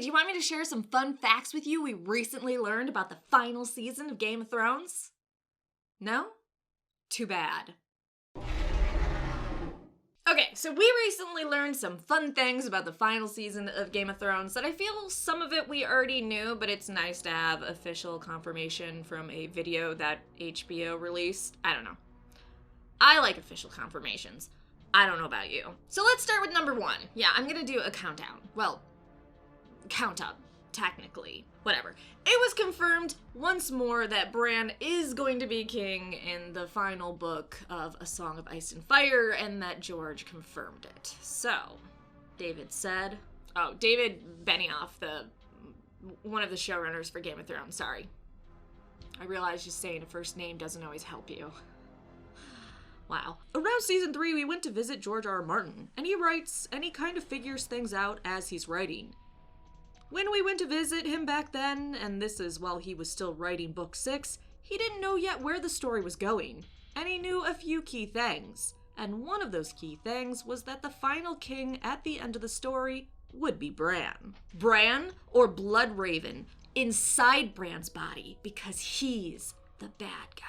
do you want me to share some fun facts with you we recently learned about the final season of Game of Thrones? No? Too bad. Okay, so we recently learned some fun things about the final season of Game of Thrones that I feel some of it we already knew, but it's nice to have official confirmation from a video that HBO released. I don't know. I like official confirmations. I don't know about you. So let's start with number 1. Yeah, I'm gonna do a countdown. Well, count up, technically. Whatever. It was confirmed once more that Bran is going to be king in the final book of A Song of Ice and Fire, and that George confirmed it. So, David Benioff, one of the showrunners for Game of Thrones, sorry. I realize just saying a first name doesn't always help you. Wow. Around season 3, we went to visit George R. R. Martin, and he writes, and he kind of figures things out as he's writing. When we went to visit him back then, and this is while he was still writing book 6, he didn't know yet where the story was going, and he knew a few key things. And one of those key things was that the final king at the end of the story would be Bran. Bran, or Bloodraven, inside Bran's body, because he's the bad guy.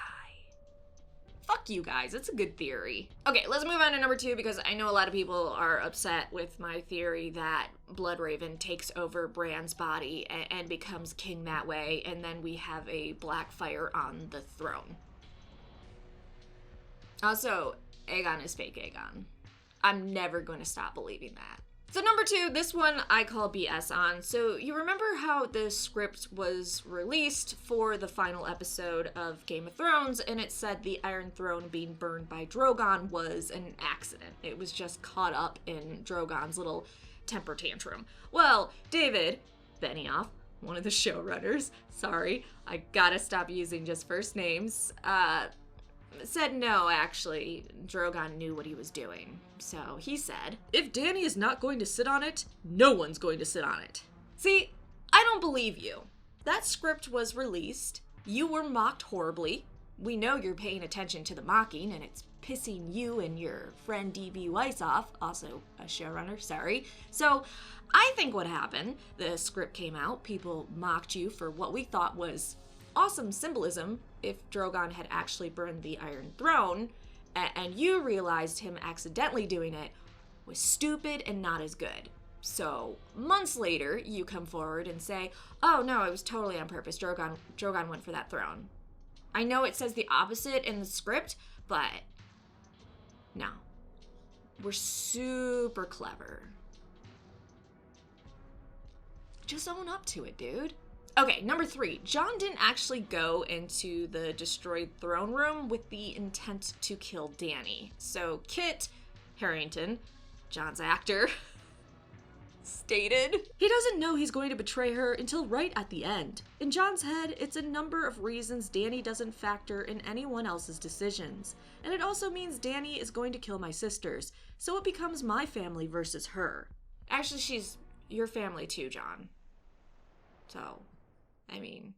Fuck you guys, it's a good theory. Okay, let's move on to number 2 because I know a lot of people are upset with my theory that Bloodraven takes over Bran's body and becomes king that way, and then we have a black fire on the throne. Also, Aegon is fake Aegon. I'm never going to stop believing that. So number 2, this one I call BS on. So you remember how the script was released for the final episode of Game of Thrones, and it said the Iron Throne being burned by Drogon was an accident. It was just caught up in Drogon's little temper tantrum. Well, David Benioff, one of the showrunners, sorry, I gotta stop using just first names, said no, actually, Drogon knew what he was doing. So he said, if Dany is not going to sit on it, no one's going to sit on it. See, I don't believe you. That script was released. You were mocked horribly. We know you're paying attention to the mocking, and it's pissing you and your friend D.B. Weiss off, also a showrunner, sorry. So I think what happened, the script came out, people mocked you for what we thought was awesome symbolism if Drogon had actually burned the Iron Throne, and you realized him accidentally doing it was stupid and not as good. So months later, you come forward and say, oh no, it was totally on purpose. Drogon went for that throne. I know it says the opposite in the script, but no. We're super clever. Just own up to it, dude. Okay, number 3. Jon didn't actually go into the destroyed throne room with the intent to kill Dany. So Kit Harington, Jon's actor, stated he doesn't know he's going to betray her until right at the end. In Jon's head, it's a number of reasons Dany doesn't factor in anyone else's decisions. And it also means Dany is going to kill my sisters, so it becomes my family versus her. Actually, she's your family too, Jon. So, I mean,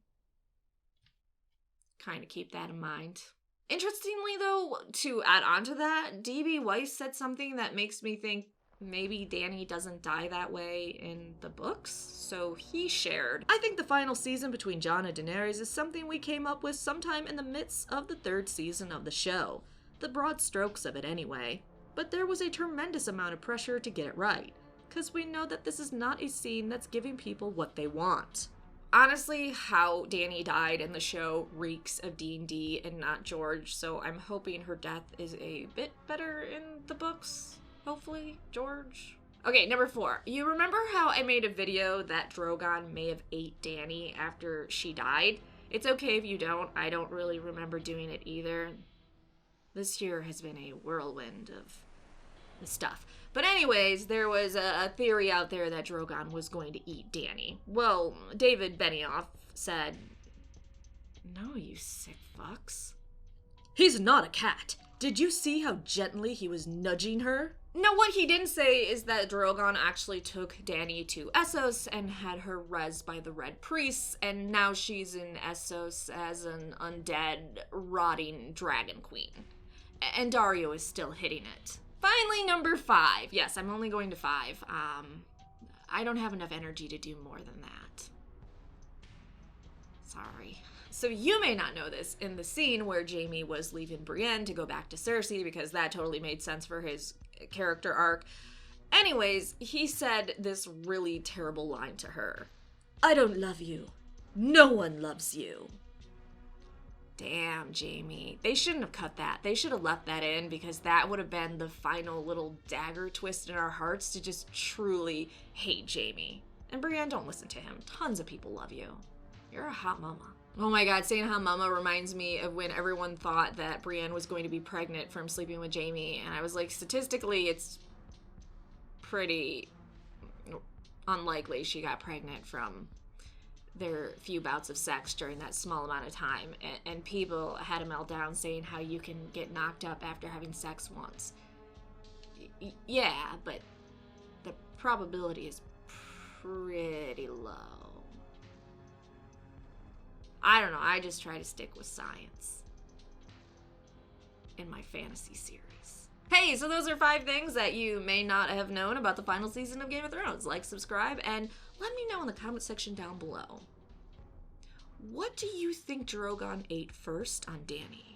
kind of keep that in mind. Interestingly, though, to add on to that, D.B. Weiss said something that makes me think maybe Dany doesn't die that way in the books. So he shared, I think the final season between Jon and Daenerys is something we came up with sometime in the midst of the 3rd season of the show. The broad strokes of it anyway. But there was a tremendous amount of pressure to get it right, because we know that this is not a scene that's giving people what they want. Honestly, how Dany died in the show reeks of D&D and not George, so I'm hoping her death is a bit better in the books. Hopefully, George. Okay, number 4. You remember how I made a video that Drogon may have ate Dany after she died? It's okay if you don't. I don't really remember doing it either. This year has been a whirlwind of stuff. But anyways, there was a theory out there that Drogon was going to eat Dany. Well, David Benioff said, no, you sick fucks. He's not a cat. Did you see how gently he was nudging her? No, what he didn't say is that Drogon actually took Dany to Essos and had her rezzed by the Red Priests, and now she's in Essos as an undead, rotting dragon queen. And Daario is still hitting it. Finally, number 5. Yes, I'm only going to 5. I don't have enough energy to do more than that. Sorry. So you may not know this, in the scene where Jaime was leaving Brienne to go back to Cersei, because that totally made sense for his character arc. Anyways, he said this really terrible line to her. I don't love you. No one loves you. Damn, Jaime. They shouldn't have cut that. They should have left that in, because that would have been the final little dagger twist in our hearts to just truly hate Jaime. And Brienne, don't listen to him. Tons of people love you. You're a hot mama. Oh my god, saying hot mama reminds me of when everyone thought that Brienne was going to be pregnant from sleeping with Jaime, and I was like, statistically, it's pretty unlikely she got pregnant from their few bouts of sex during that small amount of time, and people had a meltdown saying how you can get knocked up after having sex once. Yeah, but the probability is pretty low. I don't know, I just try to stick with science in my fantasy series. Hey, so those are 5 things that you may not have known about the final season of Game of Thrones. Like, subscribe, and let me know in the comment section down below. What do you think Drogon ate first on Dany?